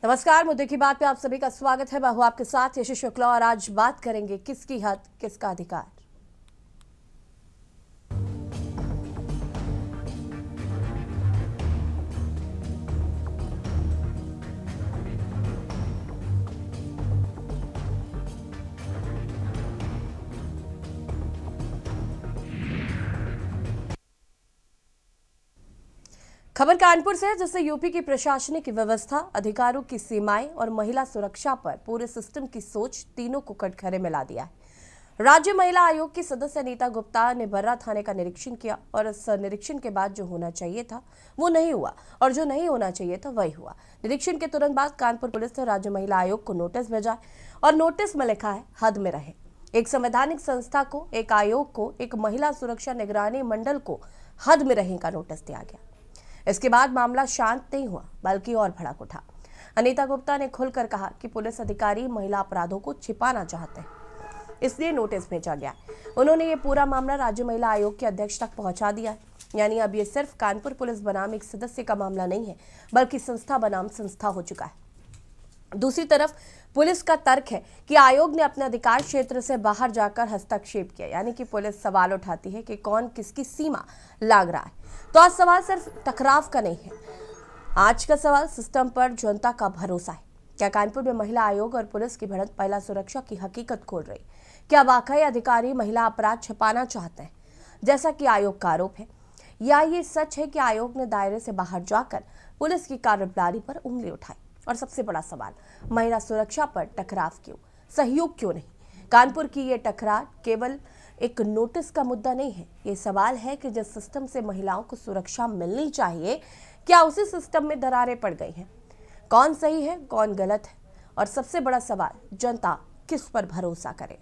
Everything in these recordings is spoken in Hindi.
नमस्कार। मुद्दे की बात पे आप सभी का स्वागत है। मैं हूं आपके साथ यशस्वी शुक्ला और आज बात करेंगे किसकी हद किसका अधिकार। खबर कानपुर से है, जिससे यूपी की प्रशासनिक व्यवस्था, अधिकारों की सीमाएं और महिला सुरक्षा पर पूरे सिस्टम की सोच तीनों को कटघरे में ला दिया है। राज्य महिला आयोग की सदस्य अनीता गुप्ता ने बर्रा थाने का निरीक्षण किया और इस निरीक्षण के बाद जो होना चाहिए था वो नहीं हुआ और जो नहीं होना चाहिए था वही हुआ। निरीक्षण के तुरंत बाद कानपुर पुलिस ने राज्य महिला आयोग को नोटिस भेजा और नोटिस में लिखा है, हद में रहे। एक संवैधानिक संस्था को, एक आयोग को, एक महिला सुरक्षा निगरानी मंडल को हद में रहने का नोटिस दिया गया। इसके बाद मामला शांत नहीं हुआ बल्कि और भड़क उठा। अनीता गुप्ता ने खुलकर कहा कि पुलिस अधिकारी महिला अपराधों को छिपाना चाहते हैं, इसलिए नोटिस भेजा गया। उन्होंने ये पूरा मामला राज्य महिला आयोग के अध्यक्ष तक पहुंचा दिया है। यानी अब ये सिर्फ कानपुर पुलिस बनाम एक सदस्य का मामला नहीं है, बल्कि संस्था बनाम संस्था हो चुका है। दूसरी तरफ पुलिस का तर्क है कि आयोग ने अपने अधिकार क्षेत्र से बाहर जाकर हस्तक्षेप किया। यानी कि पुलिस सवाल उठाती है कि कौन किसकी सीमा लांघ रहा है। तो आज सवाल सिर्फ टकराव का नहीं है, आज का सवाल सिस्टम पर जनता का भरोसा है। क्या कानपुर में महिला आयोग और पुलिस की भिड़ंत महिला सुरक्षा की हकीकत खोल रही? क्या वाकई अधिकारी महिला अपराध छिपाना चाहते हैं, जैसा कि आयोग का आरोप है, या ये सच है कि आयोग ने दायरे से बाहर जाकर पुलिस की कार्यप्रणाली पर उंगली उठाई? और सबसे बड़ा सवाल, महिला सुरक्षा पर टकराव क्यों, सहयोग क्यों नहीं? कानपुर की ये टकरार केवल एक नोटिस का मुद्दा नहीं है। ये सवाल है कि जिस सिस्टम से महिलाओं को सुरक्षा मिलनी चाहिए, क्या उसी सिस्टम में दरारें पड़ गई हैं? कौन सही है, कौन गलत है? और सबसे बड़ा सवाल, जनता किस पर भरोसा करे?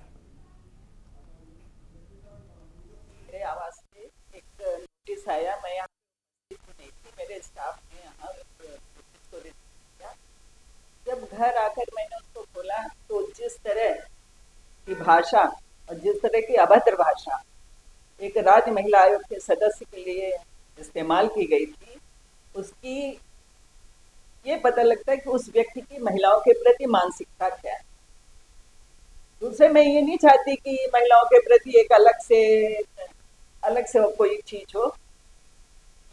मेरे आवास में एक नोटिस आया। मैं यहाँ नहीं थी, मेरे स्टाफ ने यहाँ नोटिस को रिसीव किया। जब घर आकर मैंने उसको खोला तो जिस तरह की भाषा और जिस तरह की अभद्र भाषा एक राज्य महिला आयोग के सदस्य के लिए इस्तेमाल की गई थी, उसकी ये पता लगता है कि उस व्यक्ति की महिलाओं के प्रति मानसिकता क्या है। दूसरे, मैं ये नहीं चाहती कि महिलाओं के प्रति एक अलग से कोई चीज हो,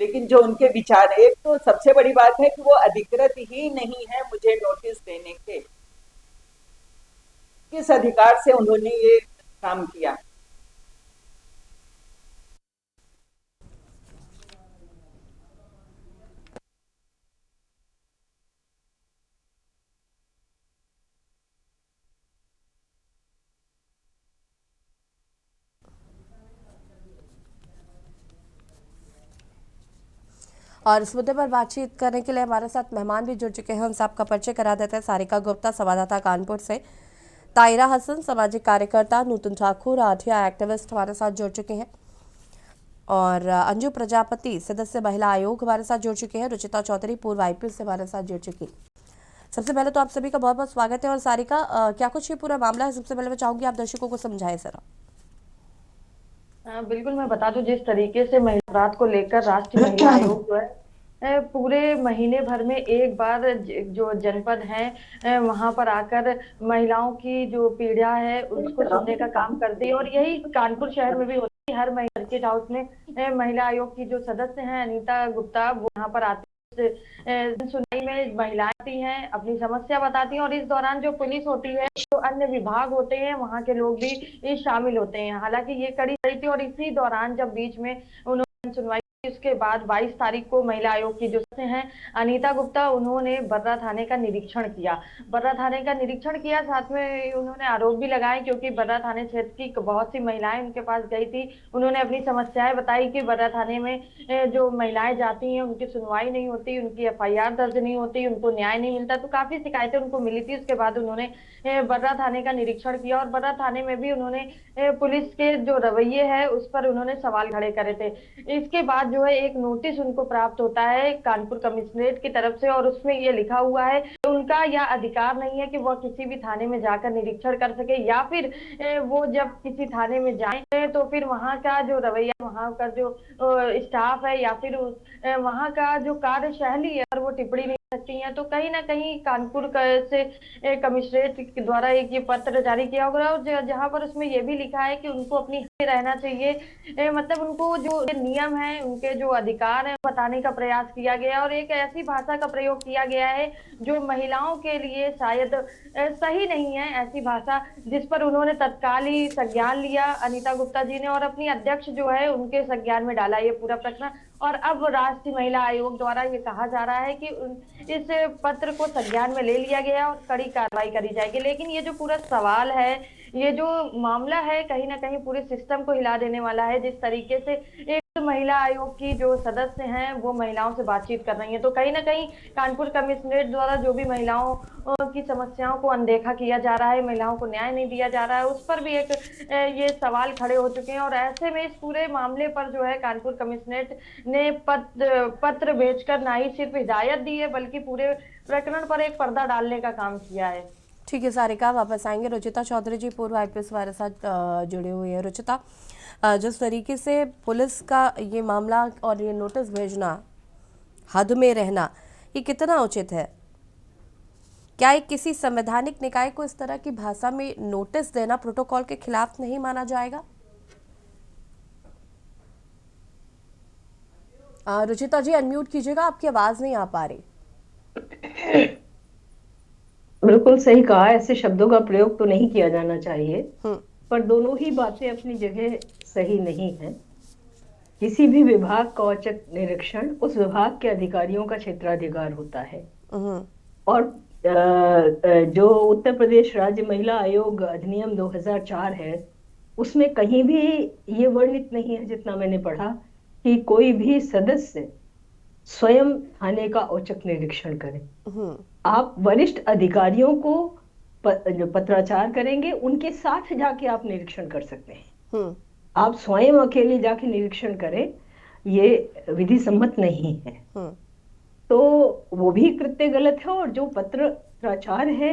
लेकिन जो उनके विचार है, एक तो सबसे बड़ी बात है कि वो अधिकृत ही नहीं है मुझे नोटिस देने के। किस अधिकार से उन्होंने ये काम किया? और इस मुद्दे पर बातचीत करने के लिए हमारे साथ मेहमान भी जुड़ चुके हैं। उनसे आपका परिचय करा देते हैं। सारिका गुप्ता, संवाददाता कानपुर से; तायरा हसन, सामाजिक कार्यकर्ता; नूतन ठाकुर, आठिया एक्टिविस्ट हमारे साथ जुड़ चुके हैं; और अंजू प्रजापति, सदस्य महिला आयोग हमारे साथ जुड़ चुके हैं; रुचिता चौधरी, पूर्व आईपीएस से हमारे साथ जुड़ चुकी। सबसे पहले तो आप सभी का बहुत बहुत स्वागत है। और सारिका, क्या कुछ ये पूरा मामला है, सबसे पहले मैं चाहूंगी आप दर्शकों को समझाएं जरा। बिल्कुल, मैं बता दूं, जिस तरीके से महिला अपराध को लेकर राष्ट्रीय महिला आयोग जो है पूरे महीने भर में एक बार जो जनपद है वहां पर आकर महिलाओं की जो पीड़ा है उसको सुनने का काम करती है। और यही कानपुर शहर में भी होती है। हर महीने सर्किट हाउस में महिला आयोग की जो सदस्य हैं अनीता गुप्ता, वो यहाँ पर आती है। सुनवाई में महिलाएं आती हैं, अपनी समस्या बताती हैं, और इस दौरान जो पुलिस होती है, जो अन्य विभाग होते हैं, वहाँ के लोग भी शामिल होते हैं। हालांकि ये कड़ी रही थी, और इसी दौरान जब बीच में उन्होंने सुनवाई, उसके बाद 22 तारीख को महिला आयोग की जो सदस्य हैं अनीता गुप्ता, उन्होंने बर्रा थाने का निरीक्षण किया। बर्रा थाने का निरीक्षण किया, साथ में उन्होंने आरोप भी लगाए, क्योंकि बर्रा थाने क्षेत्र की बहुत सी महिलाएं उनके पास गई थी। उन्होंने अपनी समस्याएं बताई कि बर्रा थाने में जो महिलाएं जाती हैं उनकी सुनवाई नहीं होती, उनकी एफआईआर दर्ज नहीं होती, उनको न्याय नहीं मिलता। तो काफी शिकायतें उनको मिली थी। उसके बाद उन्होंने बर्रा थाने का निरीक्षण किया, और बर्रा थाने में भी उन्होंने पुलिस के जो रवैये है उस पर उन्होंने सवाल खड़े करे थे। इसके बाद जो है एक नोटिस उनको प्राप्त होता है कानपुर कमिश्नरेट की तरफ से, और उसमें ये लिखा हुआ है कि उनका यह अधिकार नहीं है कि वह किसी भी थाने में जाकर निरीक्षण कर सके, या फिर वो जब किसी थाने में जाए तो फिर वहां का जो रवैया, वहां का जो स्टाफ है, या फिर वहां का जो कार्यशैली है, और वो टिप्पणी नहीं सकती हैं। तो कहीं ना कहीं कानपुर से कमिश्नरेट के द्वारा एक ये पत्र जारी किया होगा, और जहां पर उसमें ये भी लिखा है कि उनको अपनी हद में रहना चाहिए। मतलब उनको जो नियम है, उनके जो अधिकार है, बताने का प्रयास किया गया है, और एक ऐसी भाषा का प्रयोग किया गया है जो महिलाओं के लिए शायद सही नहीं है। ऐसी भाषा जिस पर उन्होंने तत्काल ही संज्ञान लिया अनीता गुप्ता जी ने, और अपनी अध्यक्ष जो है उनके संज्ञान में डाला ये पूरा प्रकरण। और अब राष्ट्रीय महिला आयोग द्वारा ये कहा जा रहा है कि इस पत्र को संज्ञान में ले लिया गया और कड़ी कार्रवाई करी जाएगी। लेकिन ये जो पूरा सवाल है, ये जो मामला है, कहीं ना कहीं पूरे सिस्टम को हिला देने वाला है। जिस तरीके से एक महिला आयोग की जो सदस्य हैं वो महिलाओं से बातचीत कर रही हैं, तो कहीं ना कहीं कानपुर कमिश्नरेट द्वारा जो भी महिलाओं की समस्याओं को अनदेखा किया जा रहा है, महिलाओं को न्याय नहीं दिया जा रहा है, उस पर भी एक ये सवाल खड़े हो चुके हैं। और ऐसे में इस पूरे मामले पर जो है कानपुर कमिश्नरेट ने पत्र भेजकर ना ही सिर्फ हिदायत दी है, बल्कि पूरे प्रकरण पर एक पर्दा डालने का काम किया है। ठीक है सारिका, वापस आएंगे। रुचिता चौधरी जी पूर्व आईपीएस हमारे साथ जुड़े हुए हैं। रुचिता, जिस तरीके से पुलिस का ये मामला और ये नोटिस भेजना, हद में रहना, ये कितना उचित है? क्या एक किसी संवैधानिक निकाय को इस तरह की भाषा में नोटिस देना प्रोटोकॉल के खिलाफ नहीं माना जाएगा? रुचिता जी अनम्यूट कीजिएगा, आपकी आवाज नहीं आ पा रही। बिल्कुल सही कहा, ऐसे शब्दों का प्रयोग तो नहीं किया जाना चाहिए, पर दोनों ही बातें अपनी जगह सही नहीं है। किसी भी विभाग का औचक निरीक्षण उस विभाग के अधिकारियों का क्षेत्राधिकार होता है। और जो उत्तर प्रदेश राज्य महिला आयोग अधिनियम 2004 है, उसमें कहीं भी ये वर्णित नहीं है, जितना मैंने पढ़ा, कि कोई भी सदस्य स्वयं थाने का औचक निरीक्षण करे। आप वरिष्ठ अधिकारियों को जो पत्राचार करेंगे, उनके साथ जाके आप निरीक्षण कर सकते हैं। आप स्वयं अकेले जाके निरीक्षण करें, ये विधि सम्मत नहीं है। तो वो भी कृत्य गलत है, और जो पत्राचार है,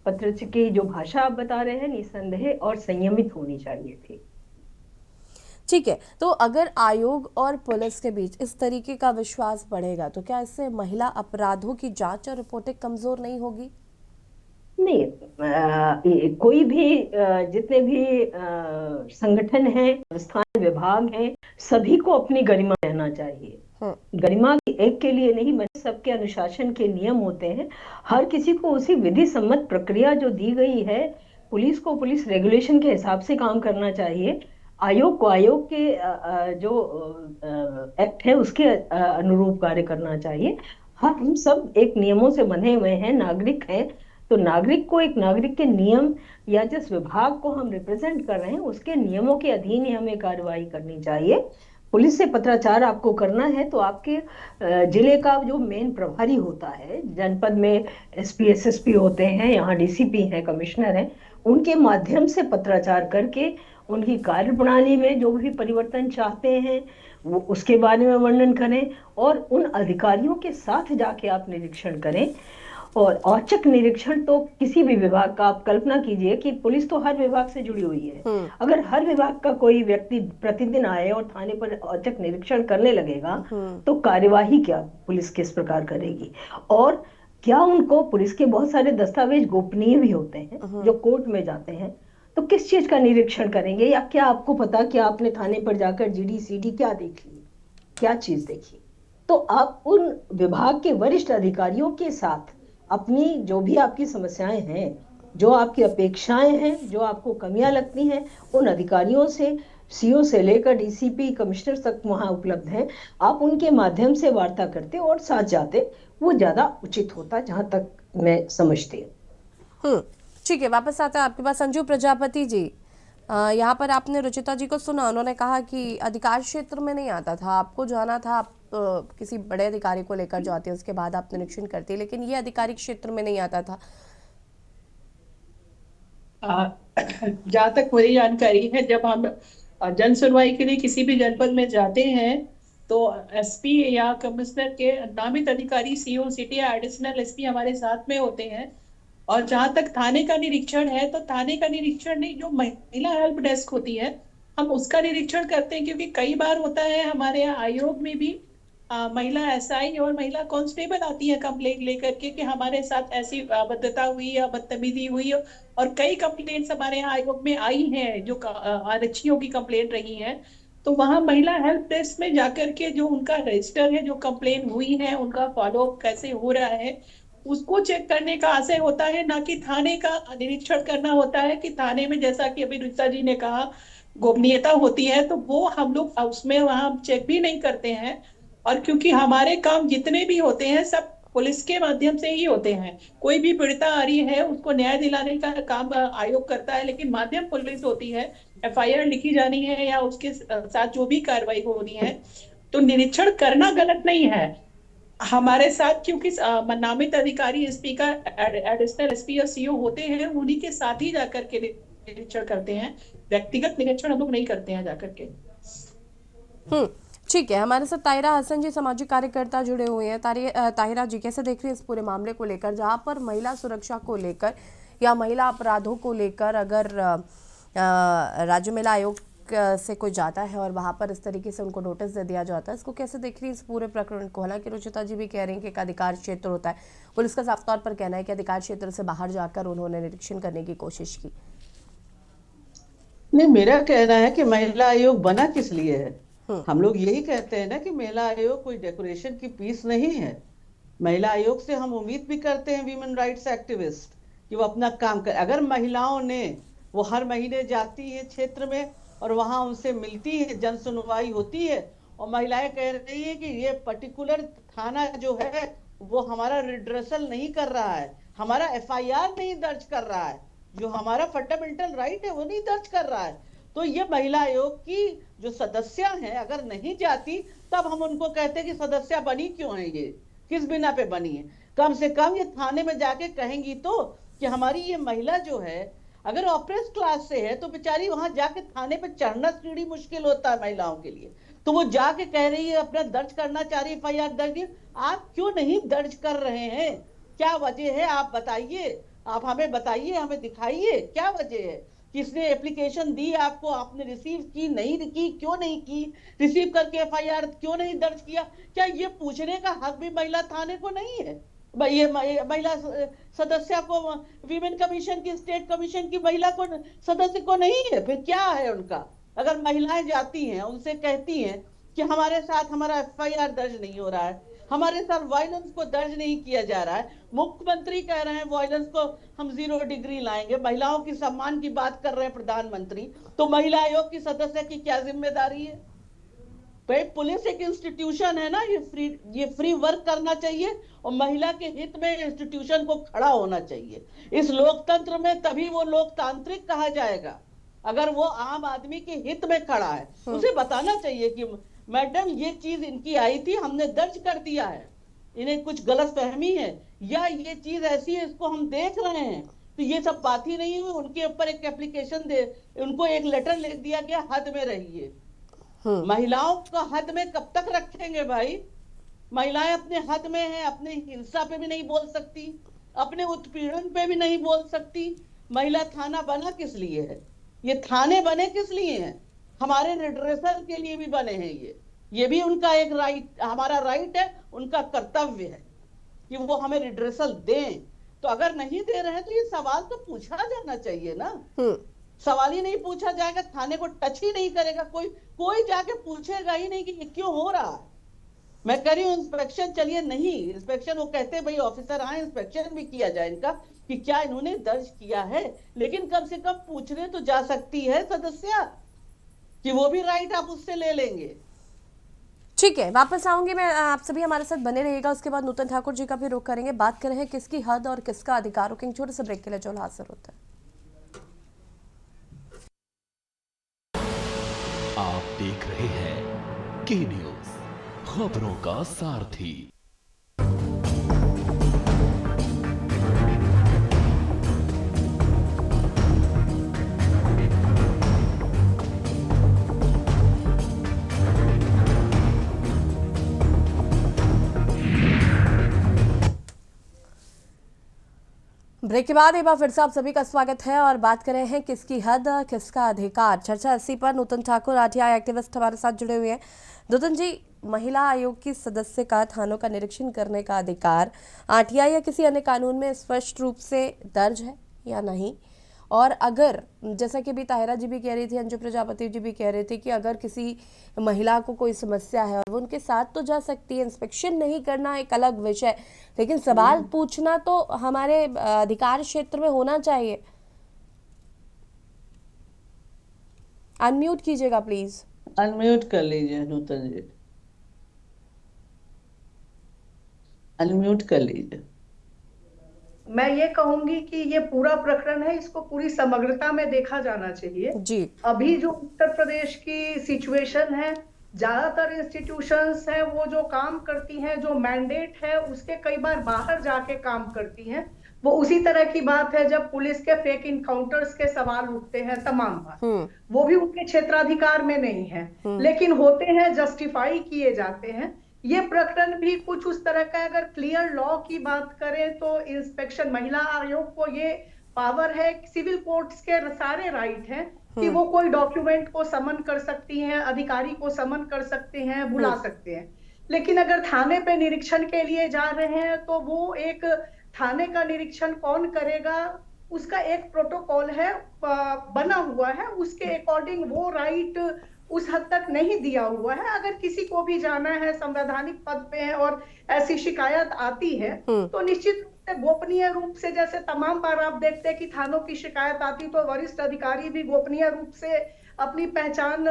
पत्र की जो भाषा आप बता रहे हैं, निसंदेह और संयमित होनी चाहिए थी। ठीक है, तो अगर आयोग और पुलिस के बीच इस तरीके का विश्वास बढ़ेगा तो क्या इससे महिला अपराधों की जांच और रिपोर्टिंग कमजोर नहीं होगी? नहीं, कोई भी जितने भी संगठन हैं, संस्थान, विभाग हैं, सभी को अपनी गरिमा रहना चाहिए। गरिमा एक के लिए नहीं, बल्कि सबके अनुशासन के नियम होते हैं। हर किसी को उसी विधि सम्मत प्रक्रिया जो दी गई है, पुलिस को पुलिस रेगुलेशन के हिसाब से काम करना चाहिए। आयोग को आयोग के जो एक्ट है उसके अनुरूप कार्य करना चाहिए। हम सब एक नियमों से बंधे हुए हैं, नागरिक हैं, तो नागरिक को एक नागरिक के नियम, या जिस विभाग को हम रिप्रेजेंट कर रहे हैं उसके नियमों के अधीन ही हमें कार्रवाई करनी चाहिए। पुलिस से पत्राचार आपको करना है तो आपके जिले का जो मेन प्रभारी होता है, जनपद में एसपी एसएसपी होते हैं, यहाँ डीसीपी हैं, कमिश्नर हैं, उनके माध्यम से पत्राचार करके उनकी कार्यप्रणाली में जो भी परिवर्तन चाहते हैं वो उसके बारे में वर्णन करें, और उन अधिकारियों के साथ जाके आप निरीक्षण करें। और औचक निरीक्षण तो किसी भी विभाग का, आप कल्पना कीजिए कि पुलिस तो हर विभाग से जुड़ी हुई है, अगर हर विभाग का कोई व्यक्ति प्रतिदिन आए और थाने पर औचक निरीक्षण करने लगेगा तो कार्यवाही क्या पुलिस किस प्रकार करेगी? और क्या उनको, पुलिस के बहुत सारे दस्तावेज गोपनीय भी होते हैं जो कोर्ट में जाते हैं, तो किस चीज का निरीक्षण करेंगे? या क्या आपको पता कि आपने थाने पर जाकर जीडी सीडी क्या देख ली, क्या चीज देखी? तो आप उन विभाग के वरिष्ठ अधिकारियों के साथ अपनी जो भी आपकी समस्याएं हैं, जो आपकी अपेक्षाएं हैं, जो आपको कमियां लगती हैं, उन अधिकारियों से, सीओ से लेकर डीसीपी कमिश्नर तक वहां उपलब्ध हैं, आप उनके माध्यम से वार्ता करते और साथ जाते, वो ज्यादा उचित होता, जहां तक मैं समझती हूँ। ठीक है, वापस आता है आपके पास संजू प्रजापति जी। यहाँ पर आपने रुचिता जी को सुना, उन्होंने कहा कि अधिकार क्षेत्र में नहीं आता था, आपको जाना था, आप किसी बड़े अधिकारी को लेकर जाते, उसके बाद आप निरीक्षण करते, लेकिन ये अधिकारी क्षेत्र में नहीं आता था। जहाँ तक मेरी जानकारी है, जब हम जन सुनवाई के लिए किसी भी जनपद में जाते हैं तो एसपी या कमिश्नर के नामित अधिकारी, सीओ सिटी या एडिशनल एसपी हमारे साथ में होते हैं। और जहां तक थाने का निरीक्षण है, तो थाने का निरीक्षण नहीं, जो महिला हेल्प डेस्क होती है हम उसका निरीक्षण करते हैं, क्योंकि कई बार होता है हमारे यहाँ आयोग में भी महिला एसआई और महिला कांस्टेबल आती है कंप्लेंट लेकर के कि हमारे साथ ऐसी अभद्रता हुई या बदतमीजी हुई, और कई कंप्लेंट्स हमारे यहाँ आयोग में आई हैं जो आरक्षियों की कंप्लेंट रही हैं। तो वहाँ महिला हेल्प डेस्क में जाकर के जो उनका रजिस्टर है, जो कंप्लेंट हुई है, उनका फॉलोअप कैसे हो रहा है, उसको चेक करने का आशय होता है, ना कि थाने का निरीक्षण करना होता है। कि थाने में जैसा कि अभी रुचिता जी ने कहा गोपनीयता होती है, तो वो हम लोग उसमें वहां चेक भी नहीं करते हैं। और क्योंकि हमारे काम जितने भी होते हैं सब पुलिस के माध्यम से ही होते हैं, कोई भी पीड़िता आ रही है उसको न्याय दिलाने का काम आयोग करता है, लेकिन माध्यम पुलिस होती है। एफआईआर लिखी जानी है या उसके साथ जो भी कार्रवाई होनी है, तो निरीक्षण करना गलत नहीं है। हमारे साथ क्योंकि नामित अधिकारी एसपी का एडिशनल एसपी या सीओ होते हैं, उन्हीं के साथ ही जाकर के निरीक्षण करते हैं। व्यक्तिगत निरीक्षण हम लोग नहीं करते हैं जाकर के। ठीक है, हमारे साथ ताहिरा हसन जी सामाजिक कार्यकर्ता जुड़े हुए हैं। ताहिरा जी, कैसे देख रही है इस पूरे मामले को लेकर, जहां पर महिला सुरक्षा को लेकर या महिला अपराधों को लेकर अगर राज्य महिला आयोग से कोई जाता है और वहां पर इस तरीके से उनको नोटिस दे दिया जाता है, इसको कैसे देख रही है इस पूरे प्रकरण को? हालांकि रुचिता जी भी कह रही हैं कि एक अधिकार क्षेत्र होता है, पुलिस का साफ तौर पर कहना है कि अधिकार क्षेत्र से बाहर जाकर उन्होंने निरीक्षण करने की कोशिश की। नहीं, मेरा कहना है कि महिला आयोग बना किस लिए है। हम लोग यही कहते हैं ना कि महिला आयोग कोई डेकोरेशन की पीस नहीं है। महिला आयोग से हम उम्मीद भी करते हैं वीमेन राइट्स एक्टिविस्ट कि वो अपना काम कर। अगर महिलाओं ने, वो हर महीने जाती है क्षेत्र में और वहां उनसे मिलती है, जन सुनवाई होती है, और महिलाएं कह रही है कि ये पर्टिकुलर थाना जो है वो हमारा रिड्रेसल नहीं कर रहा है, हमारा एफआईआर नहीं दर्ज कर रहा है, जो हमारा फंडामेंटल राइट है वो नहीं दर्ज कर रहा है। तो ये महिला आयोग की जो सदस्य हैं अगर नहीं जाती, तब हम उनको कहते हैं कि सदस्य बनी क्यों है, ये किस बिना पे बनी है। कम से कम ये थाने में जाके कहेंगी तो कि हमारी ये महिला जो है अगर ऑपरेस क्लास से है तो बेचारी वहां जाके थाने पे चढ़ना सीढ़ी मुश्किल होता है महिलाओं के लिए, तो वो जाके कह रही है अपना दर्ज करना चाह रही है एफआईआर दर्ज। आप क्यों नहीं दर्ज कर रहे हैं? क्या वजह है? आप बताइए, आप हमें बताइए, हमें दिखाइए क्या वजह है। किसने एप्लीकेशन दी आपको, आपने रिसीव की नहीं की, क्यों नहीं की, रिसीव करके एफआईआर क्यों नहीं दर्ज किया? क्या ये पूछने का हक भी महिला थाने को नहीं है? ये महिला सदस्य को, वीमेन कमीशन की, स्टेट कमीशन की महिला को, सदस्य को नहीं है? फिर क्या है उनका? अगर महिलाएं जाती हैं उनसे कहती हैं कि हमारे साथ हमारा एफआईआर दर्ज नहीं हो रहा है, हमारे साथ वायलेंस को दर्ज नहीं किया जा रहा है, मुख्यमंत्री कह रहे हैं वायलेंस को हम 0 डिग्री लाएंगे, महिलाओं की सम्मान की बात कर रहे हैं प्रधानमंत्री, तो महिला आयोग की सदस्य की क्या जिम्मेदारी है? भाई पुलिस एक इंस्टीट्यूशन है ना, ये फ्री वर्क करना चाहिए और महिला के हित में इंस्टीट्यूशन को खड़ा होना चाहिए। इस लोकतंत्र में तभी वो लोकतांत्रिक कहा जाएगा अगर वो आम आदमी के हित में खड़ा है। उसे बताना चाहिए कि मैडम ये चीज इनकी आई थी, हमने दर्ज कर दिया है, इन्हें कुछ गलतफहमी है या ये चीज ऐसी है, इसको हम देख रहे हैं, तो ये सब बात ही नहीं हुई। उनके ऊपर एक एप्लीकेशन दे, उनको एक लेटर लिख दिया गया, हद में रहिए। महिलाओं का हद में कब तक रखेंगे भाई? महिलाएं अपने हद में हैं, अपने हिंसा पे भी नहीं बोल सकती, अपने उत्पीड़न पे भी नहीं बोल सकती। महिला थाना बना किस लिए है? ये थाने बने किस लिए हैं? हमारे रिड्रेसल के लिए भी बने हैं। ये भी उनका एक राइट, हमारा राइट है, उनका कर्तव्य है कि वो हमें रिड्रेसल दें। तो अगर नहीं दे रहे हैं तो ये सवाल तो पूछा जाना चाहिए ना। सवाल ही नहीं पूछा जाएगा, थाने को टच ही नहीं करेगा कोई जाके पूछेगा ही नहीं कि ये क्यों हो रहा है। मैं कह रही हूँ इंस्पेक्शन, चलिए नहीं इंस्पेक्शन, वो कहते हैं भाई ऑफिसर आए, इंस्पेक्शन भी किया जाए इनका कि क्या इन्होंने दर्ज किया है, लेकिन कम से कम पूछने तो जा सकती है सदस्य कि वो भी राइट आप उससे ले लेंगे। ठीक है, वापस आऊंगी मैं, आप सभी हमारे साथ बने रहिएगा। उसके बाद नूतन ठाकुर जी का भी रुख करेंगे, बात कर रहे हैं किसकी हद और किसका अधिकार। रुकेंगे छोटे से ब्रेक के लिए, जो हाजिर होता है। आप देख रहे हैं के न्यूज, खबरों का सारथी। ब्रेक के बाद एक बार फिर से आप सभी का स्वागत है और बात कर रहे हैं किसकी हद किसका अधिकार। चर्चा इसी पर नूतन ठाकुर आरटीआई एक्टिविस्ट हमारे साथ जुड़े हुए हैं। नूतन जी, महिला आयोग की सदस्य का थानों का निरीक्षण करने का अधिकार आरटीआई या किसी अन्य कानून में स्पष्ट रूप से दर्ज है या नहीं? और अगर, जैसा कि अभी ताहिरा जी भी कह रही थी, अंजू प्रजापति जी भी कह रहे थे कि अगर किसी महिला को कोई समस्या है और वो उनके साथ तो जा सकती है, इंस्पेक्शन नहीं करना एक अलग विषय, लेकिन सवाल पूछना तो हमारे अधिकार क्षेत्र में होना चाहिए। अनम्यूट कीजिएगा प्लीज। अनम्यूट कर लीजिए नूतन जी, अनम्यूट कर लीजिए। मैं ये कहूंगी कि ये पूरा प्रकरण है, इसको पूरी समग्रता में देखा जाना चाहिए जी। अभी जो उत्तर प्रदेश की सिचुएशन है, ज्यादातर इंस्टीट्यूशंस हैं वो जो काम करती हैं, जो मैंडेट है उसके कई बार बाहर जाके काम करती हैं। वो उसी तरह की बात है जब पुलिस के फेक इनकाउंटर्स के सवाल उठते हैं, तमाम बात वो भी उनके क्षेत्राधिकार में नहीं है, लेकिन होते हैं, जस्टिफाई किए जाते हैं। ये प्रकरण भी कुछ उस तरह का, अगर क्लियर लॉ की बात करें तो इंस्पेक्शन, महिला आयोग को ये पावर है, सिविल कोर्ट्स के सारे राइट हैं कि वो कोई डॉक्यूमेंट को समन कर सकती हैं, अधिकारी को समन कर सकते हैं, बुला सकते हैं। लेकिन अगर थाने पे निरीक्षण के लिए जा रहे हैं तो वो एक थाने का निरीक्षण कौन करेगा, उसका एक प्रोटोकॉल है, बना हुआ है, उसके अकॉर्डिंग वो राइट उस हद तक नहीं दिया हुआ है। अगर किसी को भी जाना है, संवैधानिक पद पे है और ऐसी शिकायत आती है तो निश्चित रूप से गोपनीय रूप से, जैसे तमाम बार आप देखते हैं कि थानों की शिकायत आती तो वरिष्ठ अधिकारी भी गोपनीय रूप से अपनी पहचान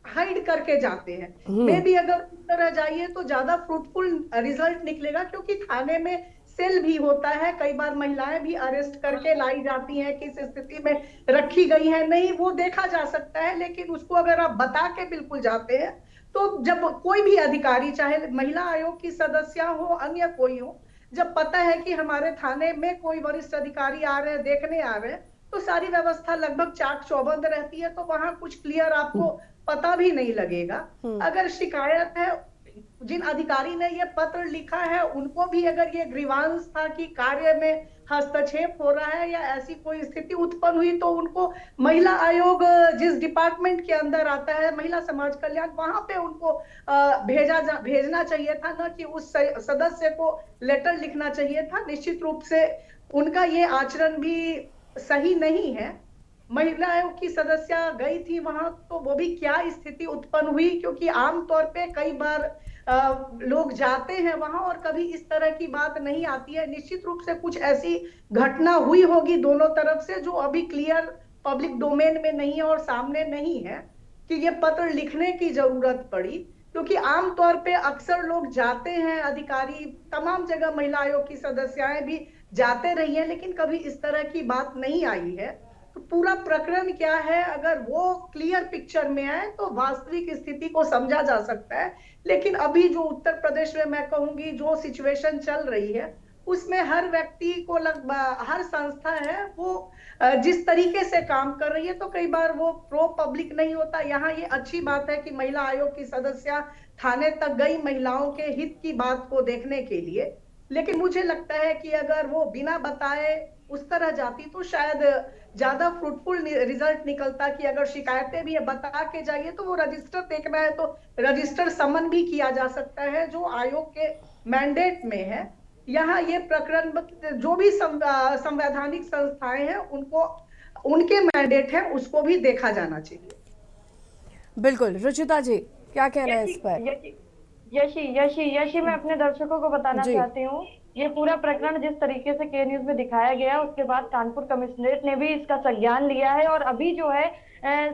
हाइड करके जाते हैं। मे भी अगर उस तरह जाइए तो ज्यादा फ्रूटफुल रिजल्ट निकलेगा, क्योंकि थाने में सेल भी होता है, कई बार महिलाएं भी अरेस्ट करके लाई जाती हैं, किस स्थिति में रखी गई हैं नहीं वो देखा जा सकता है। लेकिन उसको अगर आप बता के बिल्कुल जाते हैं तो जब कोई भी अधिकारी, चाहे महिला आयोग की सदस्य हो, अन्य कोई हो, जब पता है कि हमारे थाने में कोई वरिष्ठ अधिकारी आ रहे हैं, देखने आ रहे हैं, तो सारी व्यवस्था लगभग चाक चौबंद रहती है, तो वहां कुछ क्लियर आपको पता भी नहीं लगेगा। अगर शिकायत है, जिन अधिकारी ने ये पत्र लिखा है उनको भी अगर ये ग्रीवांस था कि कार्य में हस्तक्षेप हो रहा है या ऐसी कोई स्थिति उत्पन्न हुई, तो उनको महिला आयोग जिस डिपार्टमेंट के अंदर आता है, महिला समाज कल्याण, वहां पे उनको भेजना चाहिए था, ना कि उस सदस्य को लेटर लिखना चाहिए था। निश्चित रूप से उनका ये आचरण भी सही नहीं है। महिला आयोग की सदस्य गई थी वहां, तो वो भी क्या स्थिति उत्पन्न हुई, क्योंकि आमतौर पे कई बार लोग जाते हैं वहां और कभी इस तरह की बात नहीं आती है। निश्चित रूप से कुछ ऐसी घटना हुई होगी दोनों तरफ से जो अभी क्लियर पब्लिक डोमेन में नहीं है और सामने नहीं है कि ये पत्र लिखने की जरूरत पड़ी, क्योंकि आमतौर पे अक्सर लोग जाते हैं, अधिकारी तमाम जगह महिला आयोग की सदस्याएं भी जाते रही हैं, लेकिन कभी इस तरह की बात नहीं आई है। तो पूरा प्रकरण क्या है, अगर वो क्लियर पिक्चर में आए तो वास्तविक स्थिति को समझा जा सकता है। लेकिन अभी जो उत्तर प्रदेश में मैं कहूंगी जो सिचुएशन चल रही है, उसमें हर व्यक्ति को हर संस्था है वो जिस तरीके से काम कर रही है, तो कई बार वो प्रो पब्लिक नहीं होता। यहाँ ये अच्छी बात है कि महिला आयोग की सदस्य थाने तक गई महिलाओं के हित की बात को देखने के लिए, लेकिन मुझे लगता है कि अगर वो बिना बताए उस तरह जाती तो शायद ज्यादा फ्रूटफुल रिजल्ट निकलता। कि अगर शिकायतें भी बता के जाइए तो वो रजिस्टर देखना है तो रजिस्टर समन भी किया जा सकता है, जो आयोग के मैंडेट में है। यहाँ ये प्रकरण जो भी संवैधानिक संस्थाएं हैं उनको उनके मैंडेट है, उसको भी देखा जाना चाहिए। बिल्कुल। रुचिता जी, क्या कहना है इस पर? यशी मैं अपने दर्शकों को बताना चाहती हूँ, ये पूरा प्रकरण जिस तरीके से के न्यूज में दिखाया गया, उसके बाद कानपुर कमिश्नरेट ने भी इसका संज्ञान लिया है और अभी जो है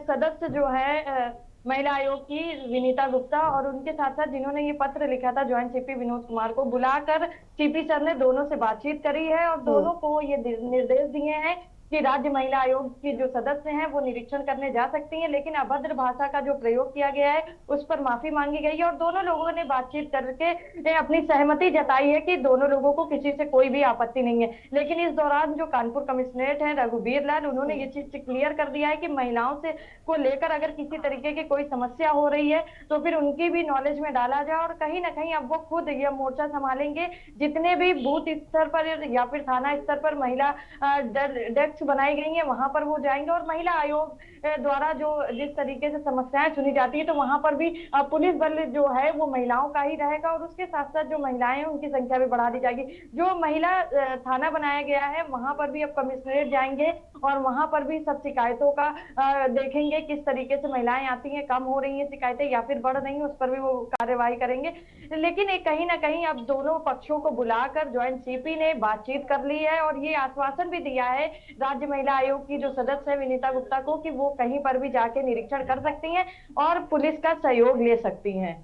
सदस्य जो है महिला आयोग की विनीता गुप्ता और उनके साथ साथ जिन्होंने ये पत्र लिखा था ज्वाइंट सीपी विनोद कुमार को बुलाकर सीपी सर ने दोनों से बातचीत करी है और दोनों को ये निर्देश दिए हैं कि राज्य महिला आयोग की जो सदस्य हैं वो निरीक्षण करने जा सकती हैं, लेकिन अभद्र भाषा का जो प्रयोग किया गया है उस पर माफी मांगी गई है और दोनों लोगों ने बातचीत करके अपनी सहमति जताई है कि दोनों लोगों को किसी से कोई भी आपत्ति नहीं है। लेकिन इस दौरान जो कानपुर कमिश्नरेट है रघुवीर लाल, उन्होंने ये चीज क्लियर कर दिया है कि महिलाओं से को लेकर अगर किसी तरीके की कोई समस्या हो रही है तो फिर उनकी भी नॉलेज में डाला जाए और कहीं ना कहीं अब वो खुद यह मोर्चा संभालेंगे। जितने भी बूथ स्तर पर या फिर थाना स्तर पर महिला डेस्क बनाई गई है वहां पर वो जाएंगे और महिला आयोग द्वारा जो जिस तरीके से समस्याएं सुनी जाती है तो वहां पर भी पुलिस बल जो है वो महिलाओं का ही रहेगा और उसके साथ साथ जो महिलाएं हैं उनकी संख्या भी बढ़ा दी जाएगी। जो महिला थाना बनाया गया है वहां पर भी अब कमिश्नरेट जाएंगे और वहां पर भी सब शिकायतों का देखेंगे किस तरीके से महिलाएं आती हैं, कम हो रही हैं शिकायतें या फिर बढ़ रही हैं, उस पर भी वो कार्यवाही करेंगे। लेकिन एक कहीं ना कहीं अब दोनों पक्षों को बुलाकर ज्वाइंट सीपी ने बातचीत कर ली है और ये आश्वासन भी दिया है राज्य महिला आयोग की जो सदस्य है विनीता गुप्ता को कि वो कहीं पर भी जाके निरीक्षण कर सकती हैं और पुलिस का सहयोग ले सकती हैं।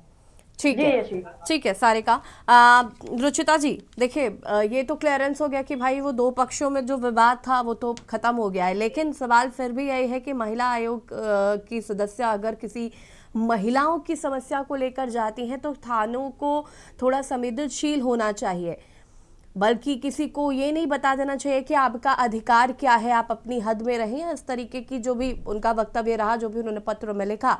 ठीक है, ठीक है सारिका। रुचिता जी देखिए, ये तो क्लियरेंस हो गया कि भाई वो दो पक्षों में जो विवाद था वो तो खत्म हो गया है, लेकिन सवाल फिर भी यही है कि महिला आयोग की सदस्य अगर किसी महिलाओं की समस्या को लेकर जाती हैं तो थानों को थोड़ा संवेदनशील होना चाहिए, बल्कि किसी को ये नहीं बता देना चाहिए कि आपका अधिकार क्या है, आप अपनी हद में रहें। इस तरीके की जो भी उनका वक्तव्य रहा, जो भी उन्होंने पत्र में लिखा,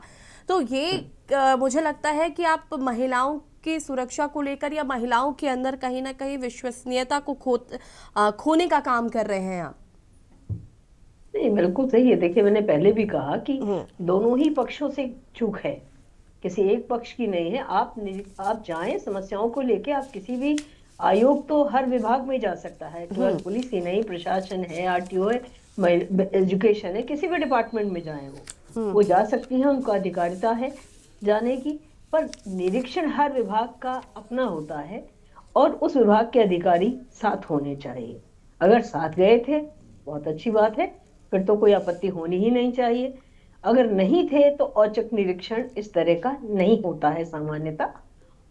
तो ये मुझे लगता है कि आप महिलाओं की सुरक्षा को लेकर या महिलाओं के अंदर कहीं ना कहीं विश्वसनीयता को खोने का काम कर रहे हैं आप। नहीं, बिल्कुल सही है। देखिए, मैंने पहले भी कहा कि दोनों ही पक्षों से चूक है, किसी एक पक्ष की नहीं है। आप जाएं समस्याओं को लेके, आप किसी भी आयोग तो हर विभाग में जा सकता है, केवल पुलिस ही नहीं, प्रशासन है, आरटीओ है, एजुकेशन है, किसी भी डिपार्टमेंट में जाए वो जा सकती है, उनका अधिकारिता है जाने की। पर निरीक्षण हर विभाग का अपना होता है और उस विभाग के अधिकारी साथ होने चाहिए। अगर साथ गए थे बहुत अच्छी बात है, फिर तो कोई आपत्ति होनी ही नहीं चाहिए। अगर नहीं थे तो औचक निरीक्षण इस तरह का नहीं होता है सामान्यतः।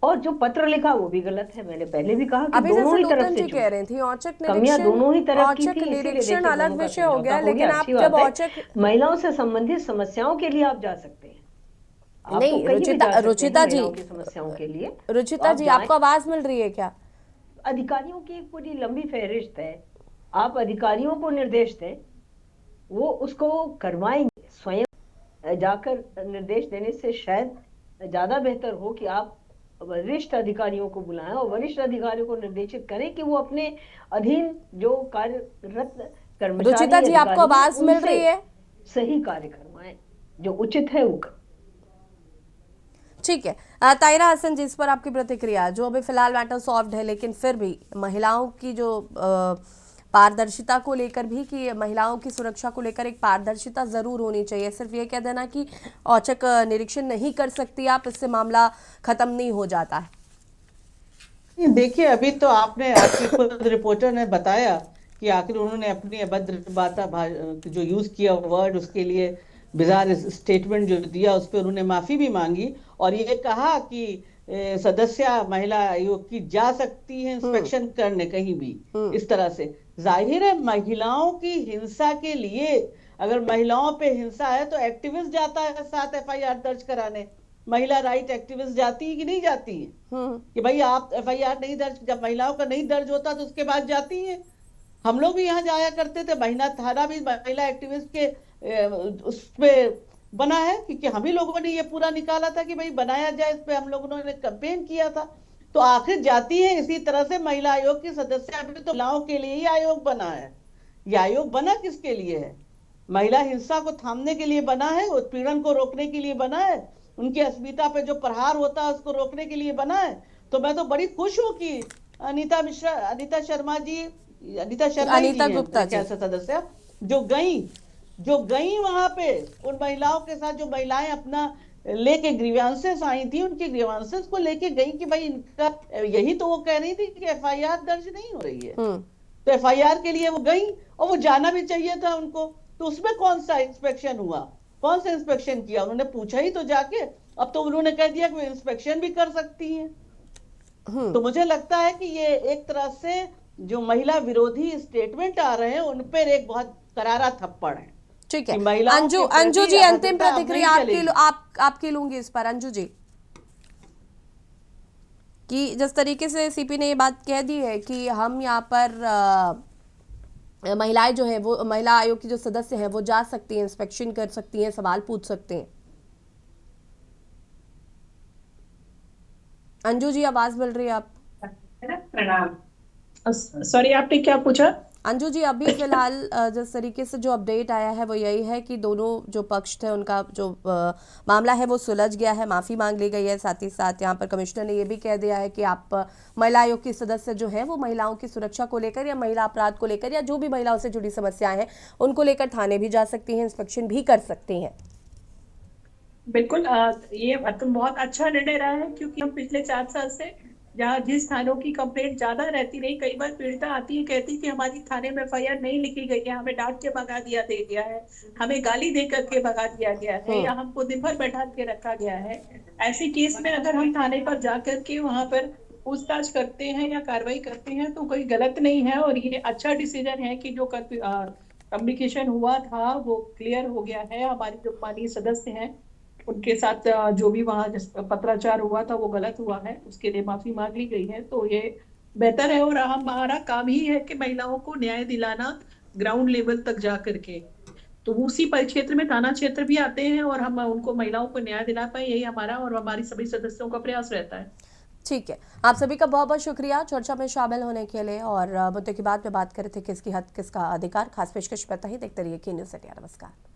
और जो पत्र लिखा वो भी गलत है। मैंने पहले भी कहा कि दोनों ही तरफ से कह रही थी औचक कमियां दोनों ही तरफ की थी। निरीक्षण अलग विषय हो गया, लेकिन आप जब औचक महिलाओं से संबंधित समस्याओं के लिए आप जा सकते हैं। नहीं, रुचिता जी, समस्याओं के लिए रुचिता जी आपको आवाज मिल रही है क्या? अधिकारियों की एक पूरी लंबी फहरिस्त है, आप अधिकारियों को निर्देश दें, वो उसको करवाएंगे। स्वयं जाकर निर्देश देने से शायद ज्यादा बेहतर हो कि आप वरिष्ठ अधिकारियों को बुलाएं और वरिष्ठ अधिकारियों को निर्देशित करें कि वो अपने अधीन जो कार्यरत कर्मचारी, रुचिता जी आपको आवाज मिल रही है? सही कार्य करवाएं, जो उचित है वो। ठीक है, तायरा हसन जी, इस पर आपकी प्रतिक्रिया? जो अभी फिलहाल मैटर सॉल्व्ड है, लेकिन फिर भी महिलाओं की जो पारदर्शिता को लेकर भी, कि महिलाओं की सुरक्षा को लेकर एक पारदर्शिता जरूर होनी चाहिए। सिर्फ ये कह देना कि औचक निरीक्षण नहीं कर सकती आप, इससे मामला खत्म नहीं हो जाता है। देखिए, अभी तो आपकी खुद रिपोर्टर ने बताया कि आखिर उन्होंने अपनी अभद्र भाषा जो यूज किया वर्ड, उसके लिए बिजार स्टेटमेंट जो दिया, उस पर उन्होंने माफी भी मांगी और ये कहा कि सदस्य महिला आयोग की जा सकती है इंस्पेक्शन करने कहीं भी। इस तरह से जाहिर है महिलाओं की हिंसा के लिए, अगर महिलाओं पे हिंसा है तो एक्टिविस्ट जाता है साथ एफआईआर दर्ज कराने। महिला राइट एक्टिविस्ट जाती है कि नहीं जाती है? कि भाई आप एफआईआर नहीं दर्ज, जब महिलाओं का नहीं दर्ज होता तो उसके बाद जाती है। हम लोग भी यहाँ जाया करते थे, महिला थाना भी महिला एक्टिविस्ट के उस पे बना है, क्योंकि हम ही लोगों ने ये पूरा निकाला था कि भाई बनाया जाए, इस पे हम लोगों ने कैंपेन किया था। तो आखिर जाती है। इसी तरह से महिला आयोग की सदस्य अभी तो महिलाओं के लिए ही आयोग बना है। ये आयोग बना किसके लिए है? महिला हिंसा को थामने के लिए बना है, उत्पीड़न को रोकने के लिए बना है, उनकी अस्मिता पे जो प्रहार होता है उसको रोकने के लिए बना है। तो मैं तो बड़ी खुश हूँ कि अनीता गुप्ता जैसे सदस्य जो गई वहां पे, उन महिलाओं के साथ जो महिलाएं अपना लेके ग्रीवांसेस आई थी, उनके ग्रीवांसेस को लेके गई कि भाई इनका, यही तो वो कह रही थी कि एफआईआर दर्ज नहीं हो रही है। तो एफआईआर के लिए वो गई और वो जाना भी चाहिए था उनको। तो उसमें कौन सा इंस्पेक्शन हुआ? कौन सा इंस्पेक्शन किया? उन्होंने पूछा ही तो जाके। अब तो उन्होंने कह दिया कि वो इंस्पेक्शन भी कर सकती है। तो मुझे लगता है कि ये एक तरह से जो महिला विरोधी स्टेटमेंट आ रहे हैं उन पर एक बहुत करारा थप्पड़ है। ठीक है, कि महिलाओं अंजू के प्रति अंजू जी अंतिम अभद्रता अब प्रतिक्रिया नहीं आपकी चलेगी। आपकी लूंगी इस पर। अंजू जी, कि जिस तरीके से सीपी ने ये बात कह दी है कि हम यहाँ पर महिलाएं जो है वो महिला आयोग की जो सदस्य हैं वो जा सकती हैं, इंस्पेक्शन कर सकती हैं, सवाल पूछ सकते हैं। अंजू जी आवाज मिल रही है आप? प्रणाम। सॉरी, आपने क्या पूछा? अंजू जी, अभी फिलहाल जिस तरीके से जो अपडेट आया है वो यही है कि दोनों जो पक्ष थे उनका जो मामला है वो सुलझ गया है, माफ़ी मांग ली गई है। साथ ही साथ यहाँ पर कमिश्नर ने ये भी कह दिया है कि आप महिला आयोग की सदस्य जो हैं वो महिलाओं की सुरक्षा को लेकर या महिला अपराध को लेकर या जो भी महिलाओं से जुड़ी समस्याएं हैं उनको लेकर थाने भी जा सकती हैं, इंस्पेक्शन भी कर सकती हैं। बिल्कुल, ये मतलब बहुत अच्छा निर्णय रहा है, क्योंकि हम पिछले 4 साल से जहाँ जिस थानों की कंप्लेंट ज्यादा रहती रही, कई बार पीड़िता आती है, कहती कि हमारी थाने में एफआईआर नहीं लिखी गई है, हमें डांट के भगा दिया दे गया है, हमें गाली दे करके भगा दिया गया है, या हमको दिन भर बैठा के रखा गया है। ऐसे केस में अगर हम थाने पर जा करके वहां पर पूछताछ करते हैं या कार्रवाई करते हैं तो कोई गलत नहीं है, और ये अच्छा डिसीजन है कि जो कम्युनिकेशन हुआ था वो क्लियर हो गया है। हमारी जो माननीय सदस्य हैं उनके साथ जो भी वहाँ पत्राचार हुआ था वो गलत हुआ है, उसके लिए माफी मांग ली गई है, तो ये बेहतर है। और हमारा काम ही है कि महिलाओं को न्याय दिलाना ग्राउंड लेवल तक जा करके, तो उसी परिक्षेत्र में थाना क्षेत्र भी आते हैं और हम उनको महिलाओं को न्याय दिला पाए, यही हमारा और हमारी सभी सदस्यों का प्रयास रहता है। ठीक है, आप सभी का बहुत बहुत शुक्रिया चर्चा में शामिल होने के लिए। और मुद्दे की बात में बात कर रहे थे किसकी हद किसका अधिकार, खास पेशकश पता ही देखते रहिए के न्यूज़ इंडिया। नमस्कार।